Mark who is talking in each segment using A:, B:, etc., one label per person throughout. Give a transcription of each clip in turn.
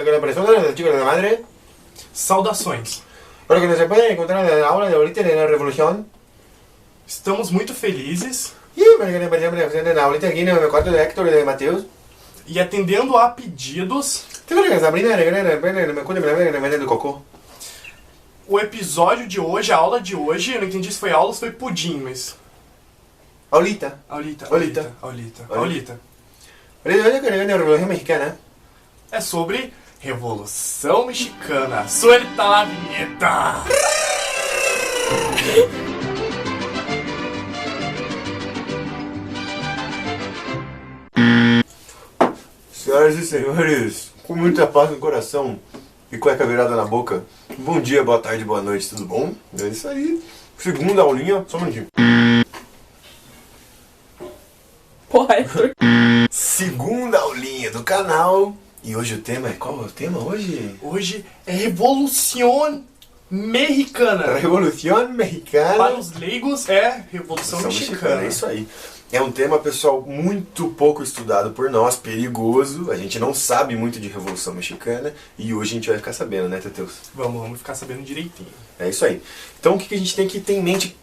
A: que la persona de los chicos de la madre.
B: Saudações!
A: Para que no se pueden encontrar en la aula de ahorita de la revolución.
B: Estamos muito felizes
A: Y para que no aparecen en la ahorita aquí en el cuarto de Héctor y de Mateus.
B: e atendendo a pedidos,
A: Tengo que Sabrina me cuenta que me venden el coco.
B: o episódio de hoje, a aula de hoje, eu não entendi se foi aula ou se foi pudim, mas...
A: Aulita.
B: Aulita.
A: Aulita.
B: Aulita.
A: Ahorita que le venden la revolución mexicana.
B: É sobre Revolução Mexicana. Suelta a vinheta!
A: Senhoras e senhores, com muita paz no coração e cueca virada na boca, bom dia, boa tarde, boa noite, tudo bom? É isso aí. Segunda aulinha, só um minutinho.
C: Porra, Héctor.
A: Segunda aulinha do canal. E hoje o tema é... Qual é o tema hoje?
B: Hoje é Revolução Mexicana.
A: Revolução Mexicana.
B: Para os leigos é Revolução Mexicana.
A: É isso aí. É um tema, pessoal, muito pouco estudado por nós, perigoso. A gente não sabe muito de Revolução Mexicana e hoje a gente vai ficar sabendo, né, Teteus?
B: Vamos ficar sabendo direitinho.
A: É isso aí. Então o que a gente tem que ter em mente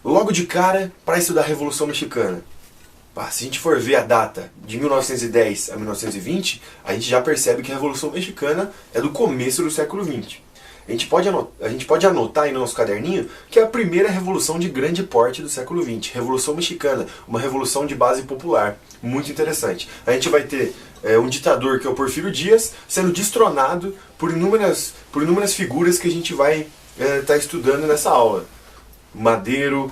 A: logo de cara para estudar a Revolução Mexicana? Se a gente for ver a data de 1910 a 1920, a gente já percebe que a Revolução Mexicana é do começo do século XX. A gente pode anotar aí no nosso caderninho que é a primeira revolução de grande porte do século XX. Revolução Mexicana, uma revolução de base popular. Muito interessante. A gente vai ter um ditador que é o Porfírio Dias sendo destronado por inúmeras figuras que a gente vai estar estudando nessa aula. Madero,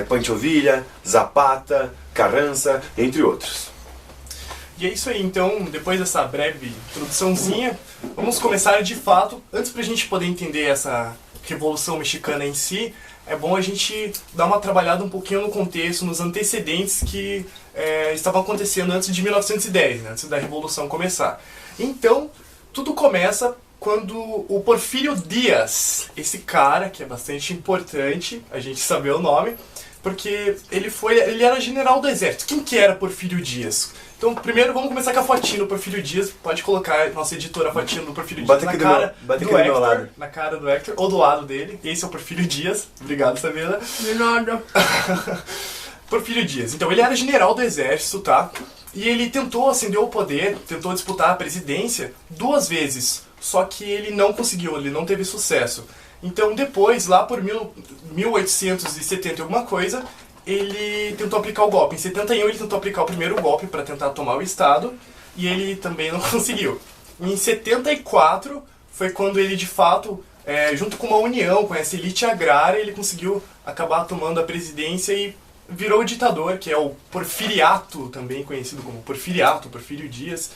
A: Pancho Villa, Zapata, Carranza, entre outros.
B: E é isso aí, então, depois dessa breve introduçãozinha, vamos começar de fato. Antes pra gente poder entender essa Revolução Mexicana em si, é bom a gente dar uma trabalhada um pouquinho no contexto, nos antecedentes que estavam acontecendo antes de 1910, né, antes da Revolução começar. Então, tudo começa quando o Porfírio Dias, esse cara, que é bastante importante a gente saber o nome, porque ele era general do exército. Quem que era Porfírio Dias? Então, primeiro vamos começar com a fotinha do Porfírio Dias. Pode colocar, nossa editora, a fotinha do Porfírio Dias na cara do Héctor. Na cara do Héctor, ou do lado dele. Esse é o Porfírio Dias. Obrigado, Samira.
C: De nada.
B: Porfírio Dias. Então, ele era general do exército, tá? E ele tentou ascender ao poder, tentou disputar a presidência 2 vezes. Só que ele não conseguiu, ele não teve sucesso. Então, depois, lá por 1870 e alguma coisa, ele tentou aplicar o golpe. Em 71 ele tentou aplicar o primeiro golpe para tentar tomar o Estado, e ele também não conseguiu. Em 74 foi quando ele, de fato, junto com uma união, com essa elite agrária, ele conseguiu acabar tomando a presidência e virou o ditador, que é o Porfiriato, também conhecido como Porfiriato, Porfírio Dias.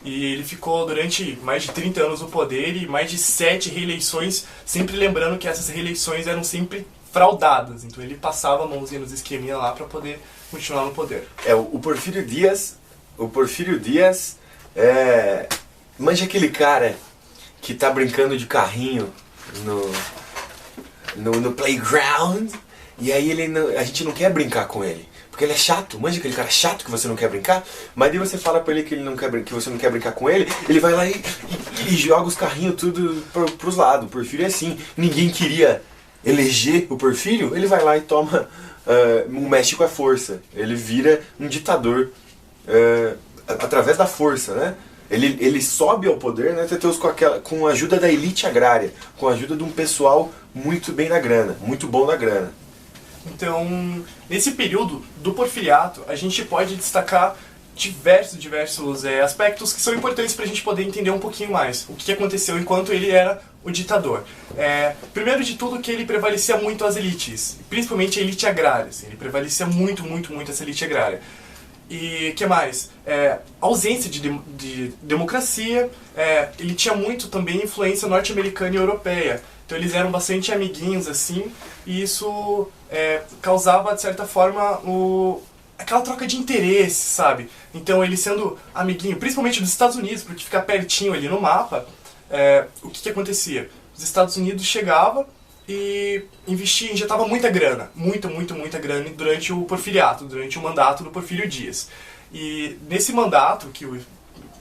B: E ele ficou durante mais de 30 anos no poder e mais de 7 reeleições, sempre lembrando que essas reeleições eram sempre fraudadas. Então ele passava a mãozinha nos esqueminha lá para poder continuar no poder.
A: O Porfírio Dias manja aquele cara que tá brincando de carrinho no playground e aí a gente não quer brincar com ele. Porque ele é chato, manja aquele cara chato que você não quer brincar, mas daí você fala pra ele que você não quer brincar com ele, ele vai lá e joga os carrinhos tudo pros lados. O Porfírio é assim, ninguém queria eleger o Porfírio, ele vai lá e toma, mexe com a força, ele vira um ditador através da força, né? Ele sobe ao poder, né, com a ajuda da elite agrária, com a ajuda de um pessoal muito bem na grana, muito bom na grana.
B: Então, nesse período do Porfiriato, a gente pode destacar diversos aspectos que são importantes para a gente poder entender um pouquinho mais o que aconteceu enquanto ele era o ditador. Primeiro de tudo que ele prevalecia muito as elites, principalmente a elite agrária. Assim, ele prevalecia muito essa elite agrária. E que mais? Ausência de democracia, ele tinha muito também influência norte-americana e europeia. Então eles eram bastante amiguinhos assim, e isso causava de certa forma aquela troca de interesse, sabe? Então ele sendo amiguinho, principalmente dos Estados Unidos, porque fica pertinho ali no mapa, o que acontecia? Os Estados Unidos chegava e injetava muita grana, muita grana durante o Porfiriato, durante o mandato do Porfírio Dias. E nesse mandato, que os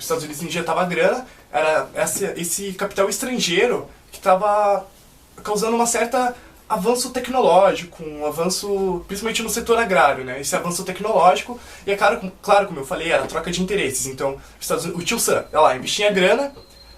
B: Estados Unidos injetava grana, era esse capital estrangeiro que estava causando uma certa avanço tecnológico, um avanço principalmente no setor agrário, né? Esse avanço tecnológico, e é claro, como eu falei, era troca de interesses. Então, o tio Sam, lá, investia grana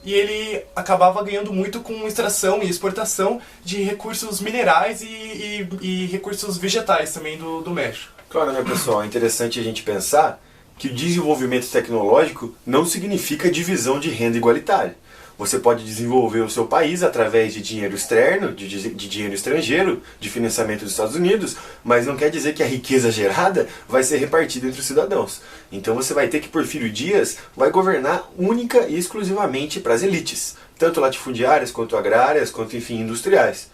B: e ele acabava ganhando muito com extração e exportação de recursos minerais e recursos vegetais também do México.
A: Claro, né, pessoal? É interessante a gente pensar que o desenvolvimento tecnológico não significa divisão de renda igualitária. Você pode desenvolver o seu país através de dinheiro externo, de dinheiro estrangeiro, de financiamento dos Estados Unidos, mas não quer dizer que a riqueza gerada vai ser repartida entre os cidadãos. Então você vai ter que Porfírio Dias vai governar única e exclusivamente para as elites, tanto latifundiárias, quanto agrárias, quanto, enfim, industriais.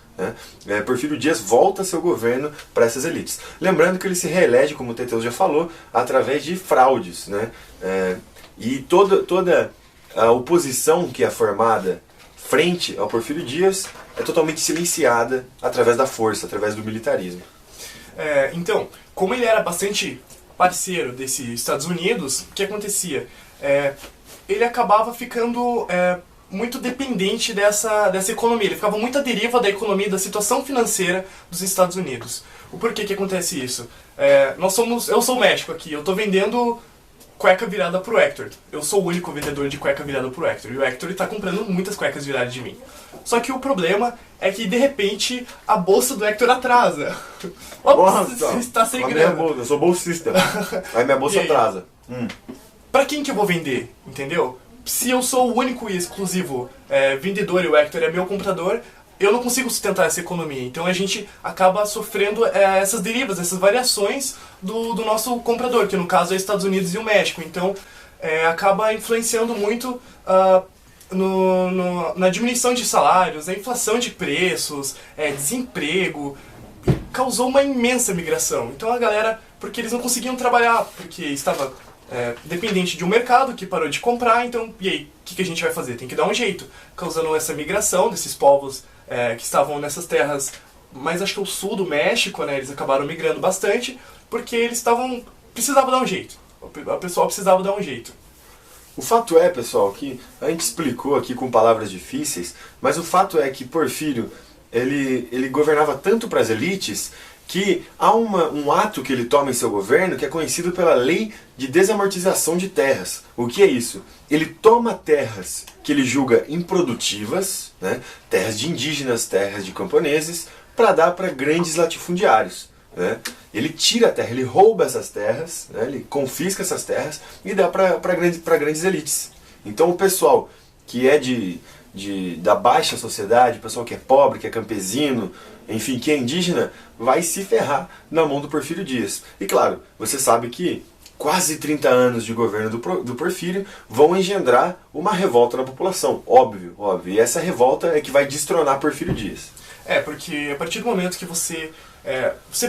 A: Porfírio Dias volta seu governo para essas elites. Lembrando que ele se reelege, como o Teteus já falou, através de fraudes. E toda a oposição que é formada frente ao Porfírio Dias é totalmente silenciada através da força, através do militarismo.
B: Então, como ele era bastante parceiro desses Estados Unidos, o que acontecia? Ele acabava ficando muito dependente dessa economia, ele ficava muito à deriva da economia e da situação financeira dos Estados Unidos. O porquê que acontece isso? Eu sou o México aqui, eu estou vendendo cueca virada pro Hector. Eu sou o único vendedor de cueca virada pro Hector. E o Hector está comprando muitas cuecas viradas de mim. Só que o problema é que, de repente, a bolsa do Hector atrasa.
A: Nossa,
B: está sem grana.
A: Eu sou bolsista. Aí minha bolsa atrasa.
B: Pra quem que eu vou vender? Entendeu? Se eu sou o único e exclusivo vendedor e o Hector é meu comprador, eu não consigo sustentar essa economia. Então a gente acaba sofrendo essas derivas, essas variações do nosso comprador, que no caso é Estados Unidos e o México. Então acaba influenciando muito na diminuição de salários, na inflação de preços, desemprego. Causou uma imensa migração. Então a galera, porque eles não conseguiam trabalhar, porque estava dependente de um mercado que parou de comprar, então, e aí, o que a gente vai fazer? Tem que dar um jeito, causando essa migração desses povos que estavam nessas terras, mas acho que o sul do México, né, eles acabaram migrando bastante, porque eles precisavam dar um jeito, o pessoal precisava dar um jeito.
A: O fato é, pessoal, que a gente explicou aqui com palavras difíceis, mas o fato é que Porfírio, ele governava tanto para as elites, que há um ato que ele toma em seu governo que é conhecido pela Lei de Desamortização de Terras. O que é isso? Ele toma terras que ele julga improdutivas, terras de indígenas, terras de camponeses, para dar para grandes latifundiários. Ele tira a terra, ele rouba essas terras, ele confisca essas terras e dá para grandes elites. Então o pessoal que é da baixa sociedade, o pessoal que é pobre, que é campesino, enfim, que é indígena, vai se ferrar na mão do Porfírio Dias. E claro, você sabe que quase 30 anos de governo do Porfírio vão engendrar uma revolta na população, óbvio. E essa revolta é que vai destronar Porfírio Dias.
B: Porque a partir do momento que você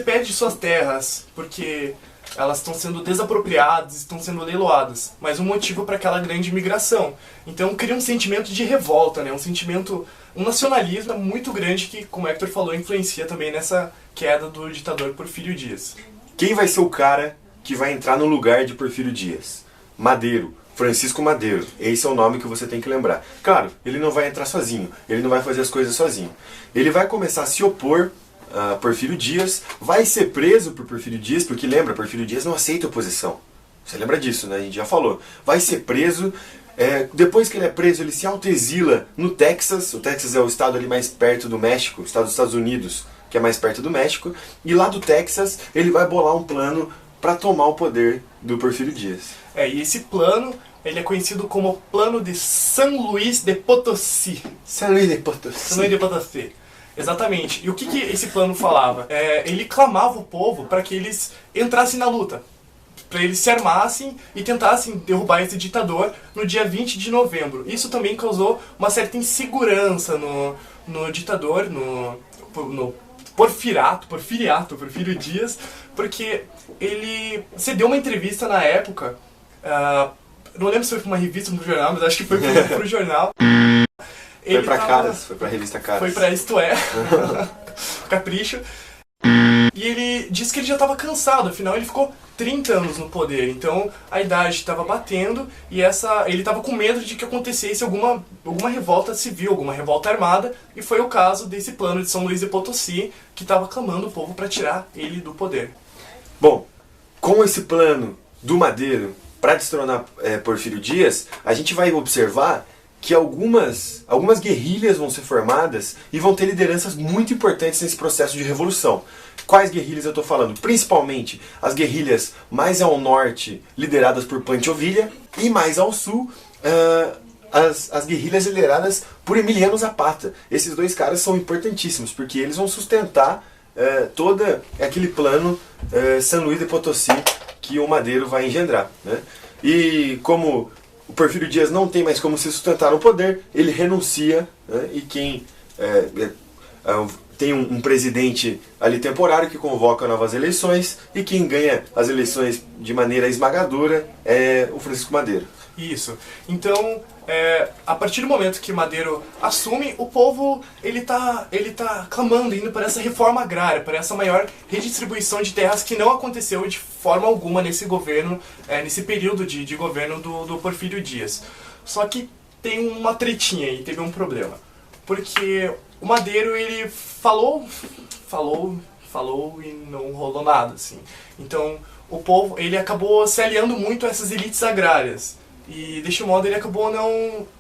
B: perde suas terras, porque elas estão sendo desapropriadas, estão sendo leiloadas, mas um motivo para aquela grande migração. Então cria um sentimento de revolta, um nacionalismo muito grande que, como o Hector falou, influencia também nessa queda do ditador Porfírio Dias.
A: Quem vai ser o cara que vai entrar no lugar de Porfírio Dias? Madeiro. Francisco Madeiro. Esse é o nome que você tem que lembrar. Claro, ele não vai entrar sozinho, ele não vai fazer as coisas sozinho. Ele vai começar a se opor a Porfírio Dias, vai ser preso por Porfírio Dias, porque lembra, Porfírio Dias não aceita oposição. Você lembra disso, né? A gente já falou. Vai ser preso. Depois que ele é preso, ele se autoexila no Texas. O Texas é o estado ali mais perto do México, o estado dos Estados Unidos, que é mais perto do México. E lá do Texas, ele vai bolar um plano para tomar o poder do Porfírio Dias.
B: E esse plano, ele é conhecido como o Plano de San Luis de Potosí.
A: San Luis de Potosí.
B: San Luis de Potosí. Exatamente. E o que esse plano falava? Ele clamava o povo para que eles entrassem na luta, para eles se armassem e tentassem derrubar esse ditador no dia 20 de novembro. Isso também causou uma certa insegurança no ditador, no Porfírio Dias, porque você deu uma entrevista na época, não lembro se foi para uma revista ou para um jornal, mas acho que foi para o jornal.
A: Foi pra Caras, foi pra revista Caras.
B: Foi pra Isto É, Capricho. E ele disse que ele já estava cansado, afinal ele ficou 30 anos no poder, então a idade estava batendo e ele estava com medo de que acontecesse alguma revolta civil, alguma revolta armada, e foi o caso desse plano de São Luís de Potosí, que estava clamando o povo para tirar ele do poder.
A: Bom, com esse plano do Madeiro para destronar Porfírio Dias, a gente vai observar que algumas guerrilhas vão ser formadas e vão ter lideranças muito importantes nesse processo de revolução. Quais guerrilhas eu estou falando? Principalmente as guerrilhas mais ao norte, lideradas por Pancho Villa, e mais ao sul, as guerrilhas lideradas por Emiliano Zapata. Esses dois caras são importantíssimos, porque eles vão sustentar todo aquele plano São Luís de Potosí que o Madeiro vai engendrar, né? E como o Porfírio Dias não tem mais como se sustentar no poder, ele renuncia, né? E quem tem um presidente ali temporário que convoca novas eleições, e quem ganha as eleições de maneira esmagadora é o Francisco Madeiro.
B: Isso. Então, a partir do momento que Madeiro assume, o povo ele tá clamando, indo para essa reforma agrária, para essa maior redistribuição de terras que não aconteceu de forma alguma nesse governo, nesse período de governo do Porfírio Dias. Só que tem uma tretinha aí, teve um problema. Porque o Madeiro, ele falou e não rolou nada, assim. Então, o povo, ele acabou se aliando muito a essas elites agrárias. E deste modo ele acabou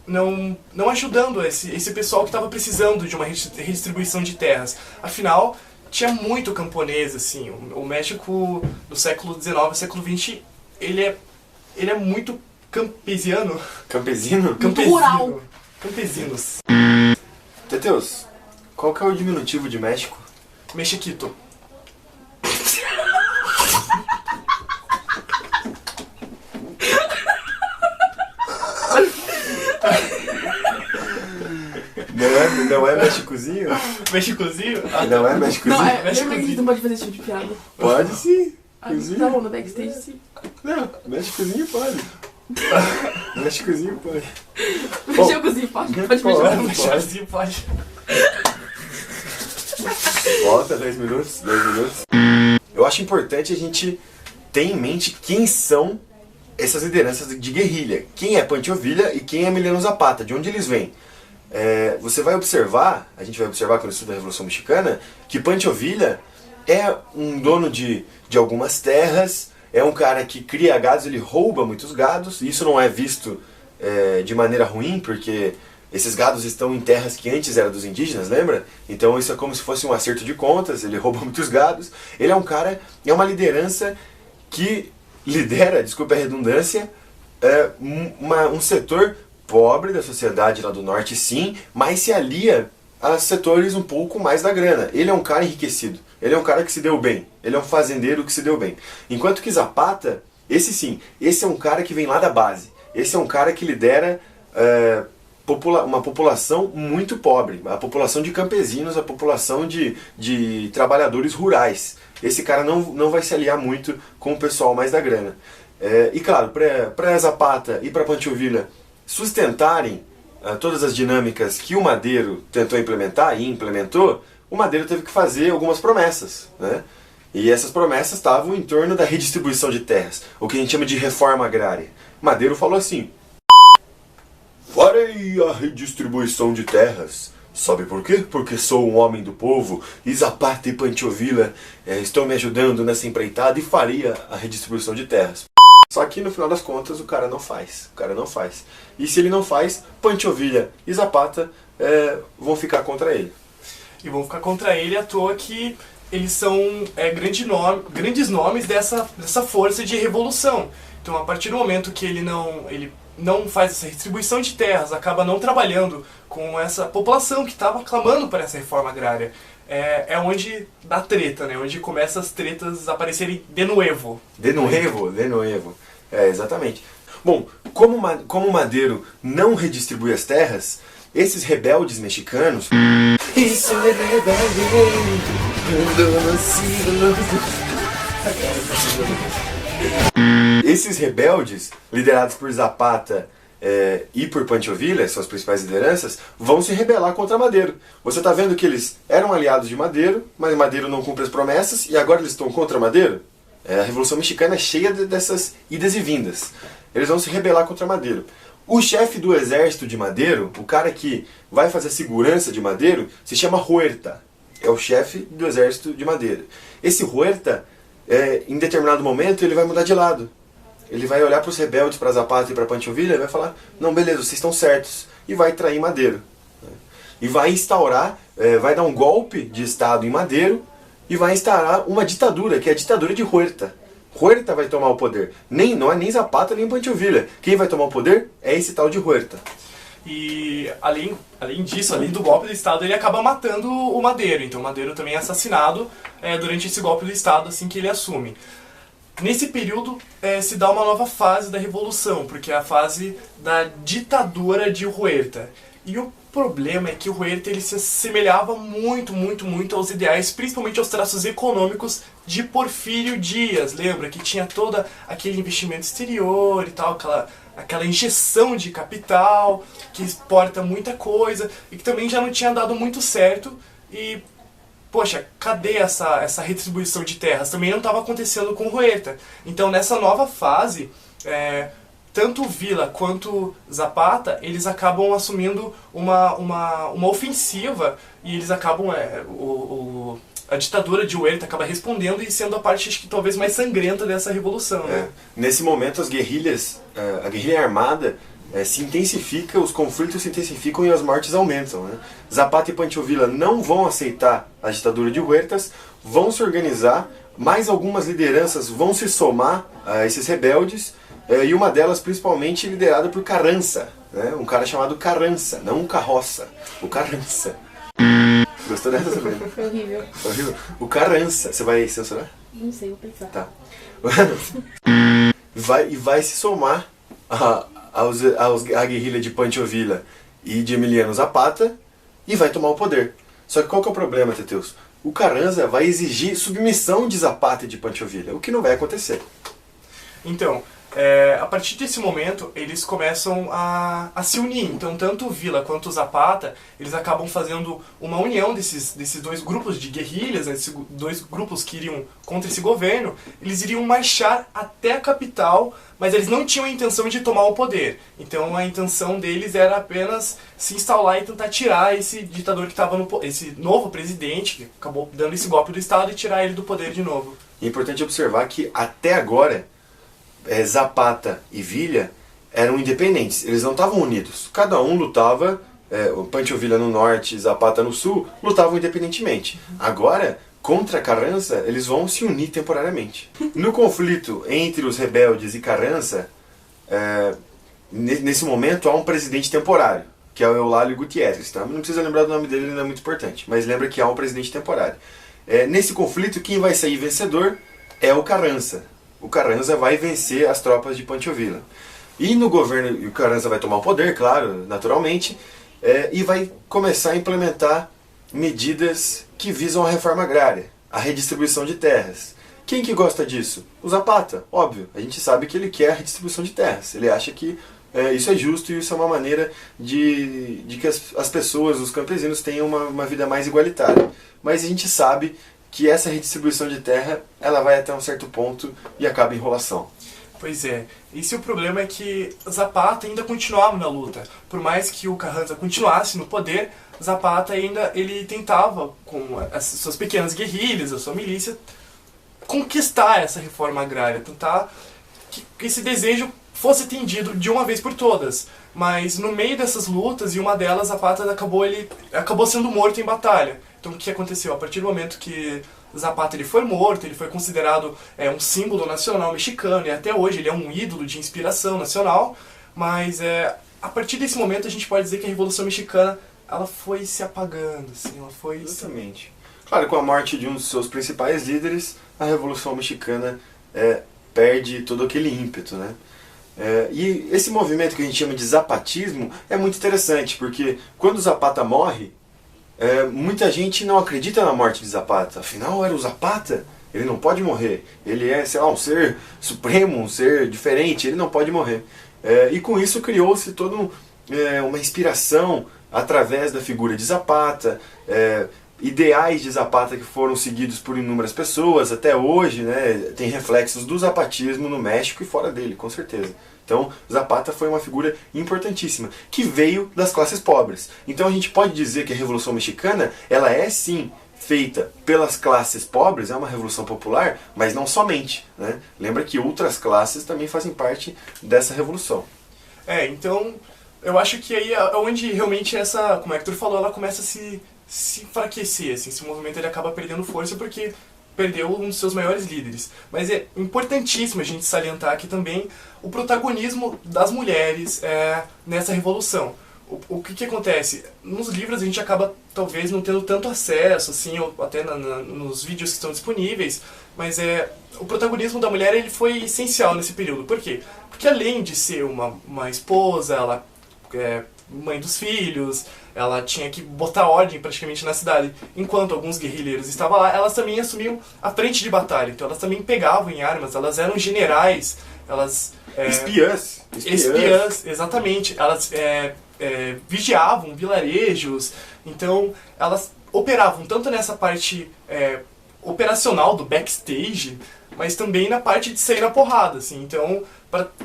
B: não ajudando esse pessoal que estava precisando de uma redistribuição de terras. Afinal, tinha muito camponês, assim. O México do século XIX, século XX, ele é muito campesiano.
A: Campesino?
C: Rural.
B: Campesinos.
A: Teteus, qual que é o diminutivo de México?
B: Mexiquito.
A: Não é Méxicozinho?
B: Méxicozinho?
A: Não é Méxicozinho?
C: Não, lembra que a
B: Méxicozinho.
C: gente não pode fazer esse tipo de piada.
A: Pode sim.
C: Tá bom, no backstage sim.
A: Não, Méxicozinho pode. Méxicozinho pode. Bom,
C: Mexicozinho pode
A: pode.
C: mexer.
B: Méxicozinho pode.
A: Volta, 10 minutos. Eu acho importante a gente ter em mente quem são essas lideranças de guerrilha. Quem é Pancho Villa e quem é Emiliano Zapata, de onde eles vêm. Você vai observar, a gente vai observar quando estuda a Revolução Mexicana, que Pancho Villa é um dono de algumas terras, é um cara que cria gados, ele rouba muitos gados, e isso não é visto de maneira ruim, porque esses gados estão em terras que antes eram dos indígenas, lembra? Então isso é como se fosse um acerto de contas, ele rouba muitos gados. Ele é um cara, é uma liderança que lidera, desculpa a redundância, um setor pobre da sociedade lá do norte, sim, mas se alia a setores um pouco mais da grana. Ele é um cara enriquecido, ele é um cara que se deu bem, ele é um fazendeiro que se deu bem. Enquanto que Zapata, esse é um cara que vem lá da base, esse é um cara que lidera uma população muito pobre, a população de campesinos, a população de trabalhadores rurais. Esse cara não vai se aliar muito com o pessoal mais da grana. E claro, para Zapata e para Pancho Villa sustentarem todas as dinâmicas que o Madeiro tentou implementar e implementou, o Madeiro teve que fazer algumas promessas, né? E essas promessas estavam em torno da redistribuição de terras, o que a gente chama de reforma agrária. Madeiro falou assim: farei a redistribuição de terras. Sabe por quê? Porque sou um homem do povo e Zapata e Pancho Villa estão me ajudando nessa empreitada, e faria a redistribuição de terras. Só que no final das contas o cara não faz. E se ele não faz, Pancho Villa e Zapata vão ficar contra ele.
B: E vão ficar contra ele à toa que eles são grandes nomes dessa força de revolução. Então, a partir do momento que ele não faz essa redistribuição de terras, acaba não trabalhando com essa população que estava clamando por essa reforma agrária, é onde dá treta, né? Onde começam as tretas a aparecerem de novo.
A: De novo. Exatamente. Bom, como Madeiro não redistribui as terras, esses rebeldes mexicanos... Isso é rebelde. Esses rebeldes, liderados por Zapata e por Pancho Villa, são as principais lideranças, vão se rebelar contra Madero. Você está vendo que eles eram aliados de Madero, mas Madero não cumpre as promessas e agora eles estão contra Madero? A Revolução Mexicana é cheia dessas idas e vindas. Eles vão se rebelar contra Madero. O chefe do exército de Madero, o cara que vai fazer a segurança de Madero, se chama Huerta. É o chefe do exército de Madero. Esse Huerta, em determinado momento, ele vai mudar de lado. Ele vai olhar para os rebeldes, para Zapata e para Pancho Villa e vai falar, não, beleza, vocês estão certos. E vai trair Madero. E vai instaurar, vai dar um golpe de Estado em Madero e vai instaurar uma ditadura, que é a ditadura de Huerta. Huerta vai tomar o poder. Não é nem Zapata nem Pancho Villa. Quem vai tomar o poder é esse tal de Huerta.
B: E além disso, além do golpe do Estado, ele acaba matando o Madero. Então o Madero também é assassinado durante esse golpe do Estado, assim que ele assume. Nesse período se dá uma nova fase da Revolução, porque é a fase da ditadura de Huerta. E o problema é que o Huerta ele se assemelhava muito aos ideais, principalmente aos traços econômicos de Porfírio Dias. Lembra que tinha todo aquele investimento exterior e tal, aquela injeção de capital que exporta muita coisa e que também já não tinha dado muito certo. E, poxa, cadê essa redistribuição de terras? Também não estava acontecendo com o Huerta. Então, nessa nova fase, tanto Villa quanto Zapata, eles acabam assumindo uma ofensiva e eles acabam, a ditadura de Huerta acaba respondendo e sendo a parte, acho que talvez mais sangrenta dessa revolução. Né?
A: Nesse momento as guerrilhas, a guerrilha armada se intensifica, os conflitos se intensificam e as mortes aumentam. Né? Zapata e Pancho Villa não vão aceitar a ditadura de Huertas, vão se organizar, mais algumas lideranças vão se somar a esses rebeldes, e uma delas principalmente liderada por Carranza, né? Um cara chamado Carranza, não um Carroça, o Carranza. Gostou dessa, Sabrina?
C: Foi horrível.
A: Horrível. O Carranza, você vai censurar?
C: Não sei, vou pensar.
A: Tá. vai se somar à guerrilha de Pancho Villa e de Emiliano Zapata e vai tomar o poder. Só que qual que é o problema, Teteus? O Carranza vai exigir submissão de Zapata e de Pancho Villa, o que não vai acontecer.
B: Então, a partir desse momento, eles começam a se unir. Então, tanto o Villa quanto o Zapata, eles acabam fazendo uma união desses dois grupos de guerrilhas, né, esses dois grupos que iriam contra esse governo. Eles iriam marchar até a capital, mas eles não tinham a intenção de tomar o poder. Então, a intenção deles era apenas se instalar e tentar tirar esse ditador que estava esse novo presidente, que acabou dando esse golpe do Estado, e tirar ele do poder de novo.
A: É importante observar que, até agora, Zapata e Villa eram independentes, eles não estavam unidos. Cada um lutava, o Pancho Villa no norte e Zapata no sul, lutavam independentemente. Agora, contra Carranza, eles vão se unir temporariamente. No conflito entre os rebeldes e Carranza, nesse momento há um presidente temporário, que é o Eulálio Gutiérrez. Tá? Não precisa lembrar do nome dele, ele não é muito importante, mas lembra que há um presidente temporário. Nesse conflito, quem vai sair vencedor é o Carranza. O Carranza vai vencer as tropas de Pancho Villa. E no governo, o Carranza vai tomar o poder, claro, naturalmente, e vai começar a implementar medidas que visam a reforma agrária, a redistribuição de terras. Quem que gosta disso? O Zapata, óbvio. A gente sabe que ele quer a redistribuição de terras. Ele acha que isso é justo e isso é uma maneira de que as pessoas, os campesinos, tenham uma vida mais igualitária. Mas a gente sabe que essa redistribuição de terra ela vai até um certo ponto e acaba em enrolação.
B: Pois é. Esse o problema é que Zapata ainda continuava na luta. Por mais que o Carranza continuasse no poder, Zapata ainda ele tentava, com as suas pequenas guerrilhas, a sua milícia, conquistar essa reforma agrária, tentar que esse desejo fosse atendido de uma vez por todas. Mas no meio dessas lutas, e uma delas, Zapata acabou sendo morto em batalha. Então o que aconteceu? A partir do momento que Zapata ele foi morto, ele foi considerado um símbolo nacional mexicano, e até hoje ele é um ídolo de inspiração nacional, mas a partir desse momento a gente pode dizer que a Revolução Mexicana ela foi se apagando, assim, ela foi...
A: Exatamente. Claro, com a morte de um dos seus principais líderes, a Revolução Mexicana perde todo aquele ímpeto, né? E esse movimento que a gente chama de zapatismo é muito interessante, porque quando Zapata morre, muita gente não acredita na morte de Zapata. Afinal, era o Zapata? Ele não pode morrer. Ele é, sei lá, um ser supremo, um ser diferente, ele não pode morrer. E com isso criou-se toda uma inspiração através da figura de Zapata, ideais de Zapata que foram seguidos por inúmeras pessoas até hoje, né, tem reflexos do zapatismo no México e fora dele, com certeza. Então, Zapata foi uma figura importantíssima, que veio das classes pobres. Então a gente pode dizer que a Revolução Mexicana, ela é sim feita pelas classes pobres, é uma revolução popular, mas não somente, né? Lembra que outras classes também fazem parte dessa revolução.
B: Então, eu acho que aí é onde realmente essa, como o Hector falou, ela começa a se enfraquecer, assim, esse movimento ele acaba perdendo força porque perdeu um dos seus maiores líderes. Mas é importantíssimo a gente salientar aqui também o protagonismo das mulheres nessa revolução. O que acontece? Nos livros a gente acaba talvez não tendo tanto acesso, assim, ou até nos vídeos que estão disponíveis, mas o protagonismo da mulher ele foi essencial nesse período. Por quê? Porque além de ser uma esposa, ela mãe dos filhos, ela tinha que botar ordem praticamente na cidade. Enquanto alguns guerrilheiros estavam lá, elas também assumiam a frente de batalha. Então elas também pegavam em armas, elas eram generais, elas...
A: Espiãs,
B: exatamente. Elas vigiavam vilarejos, então elas operavam tanto nessa parte operacional do backstage, mas também na parte de sair na porrada, assim. Então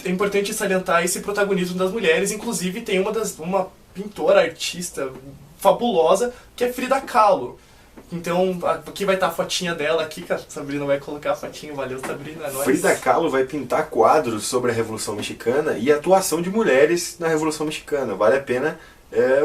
B: é importante salientar esse protagonismo das mulheres. Inclusive tem uma pintora, artista fabulosa, que é Frida Kahlo. Então, aqui vai estar a fotinha dela aqui, que a Sabrina vai colocar a fotinha. Valeu, Sabrina, é nóis.
A: Frida Kahlo vai pintar quadros sobre a Revolução Mexicana e a atuação de mulheres na Revolução Mexicana. Vale a pena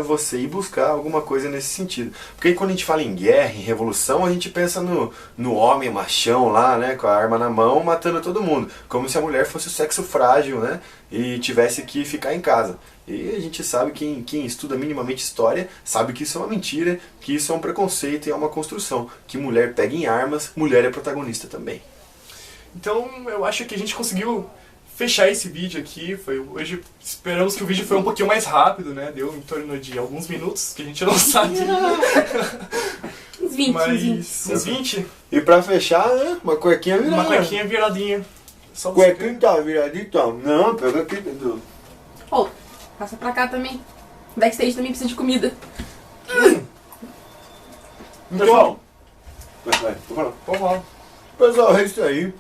A: você ir buscar alguma coisa nesse sentido. Porque aí, quando a gente fala em guerra, em revolução, a gente pensa no homem machão lá, né, com a arma na mão, matando todo mundo. Como se a mulher fosse o sexo frágil, né, e tivesse que ficar em casa. E a gente sabe, quem estuda minimamente história, sabe que isso é uma mentira, que isso é um preconceito e é uma construção. Que mulher pega em armas, mulher é protagonista também.
B: Então, eu acho que a gente conseguiu fechar esse vídeo aqui. Hoje esperamos que o vídeo foi um pouquinho mais rápido, né? Deu em torno de alguns minutos, que a gente não sabe.
C: Uns 20.
B: Mas uns 20.
A: E pra fechar, né, uma cuequinha virada.
B: Uma cuequinha viradinha. Só você.
A: Cuequinha tá viradinha, então. Não, pega aqui, Pedro.
C: Ô, passa pra cá também. Backstage também precisa de comida.
A: Pessoal, vai, tô falando.
B: Vamos lá.
A: Pessoal, é isso aí.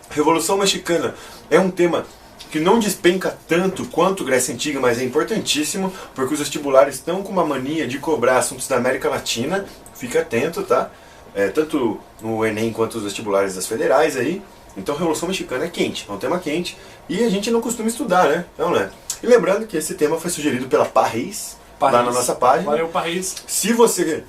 A: Revolução Mexicana é um tema que não despenca tanto quanto Grécia Antiga, mas é importantíssimo, porque os vestibulares estão com uma mania de cobrar assuntos da América Latina. Fique atento, tá? Tanto no Enem quanto os vestibulares das federais aí. Então, Revolução Mexicana é quente, é um tema quente, e a gente não costuma estudar, né? Não é? E lembrando que esse tema foi sugerido pela Parris, lá na nossa página.
B: Valeu, Parris.
A: Se você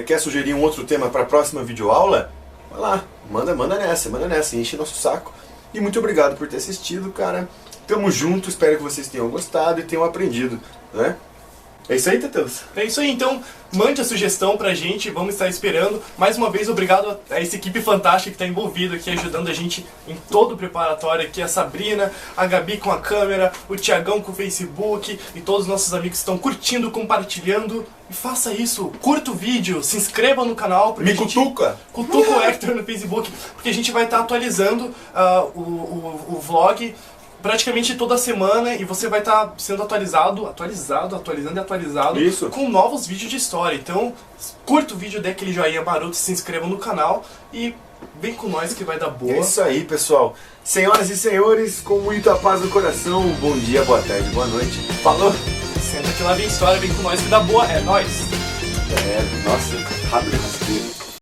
A: quer sugerir um outro tema para a próxima videoaula, vai lá, manda nessa, enche nosso saco. E muito obrigado por ter assistido, cara. Tamo junto, espero que vocês tenham gostado e tenham aprendido, né? É isso aí, Teteus?
B: É isso aí, então mande a sugestão pra gente, vamos estar esperando. Mais uma vez, obrigado a essa equipe fantástica que está envolvida aqui, ajudando a gente em todo o preparatório aqui. A Sabrina, a Gabi com a câmera, o Tiagão com o Facebook e todos os nossos amigos que estão curtindo, compartilhando. E faça isso, curta o vídeo, se inscreva no canal.
A: Me cutuca!
B: Cutuca o Hector no Facebook, porque a gente vai estar atualizando o vlog praticamente toda semana, e você vai estar sendo atualizando
A: Isso.
B: Com novos vídeos de história. Então, curta o vídeo, dê aquele joinha maroto, se inscreva no canal e vem com nós que vai dar boa.
A: É isso aí, pessoal. Senhoras e senhores, com muita paz no coração, bom dia, boa tarde, boa noite. Falou!
B: Senta que lá vem história, vem com nós que dá boa, é nóis!
A: Nossa, rápido e rasteiro.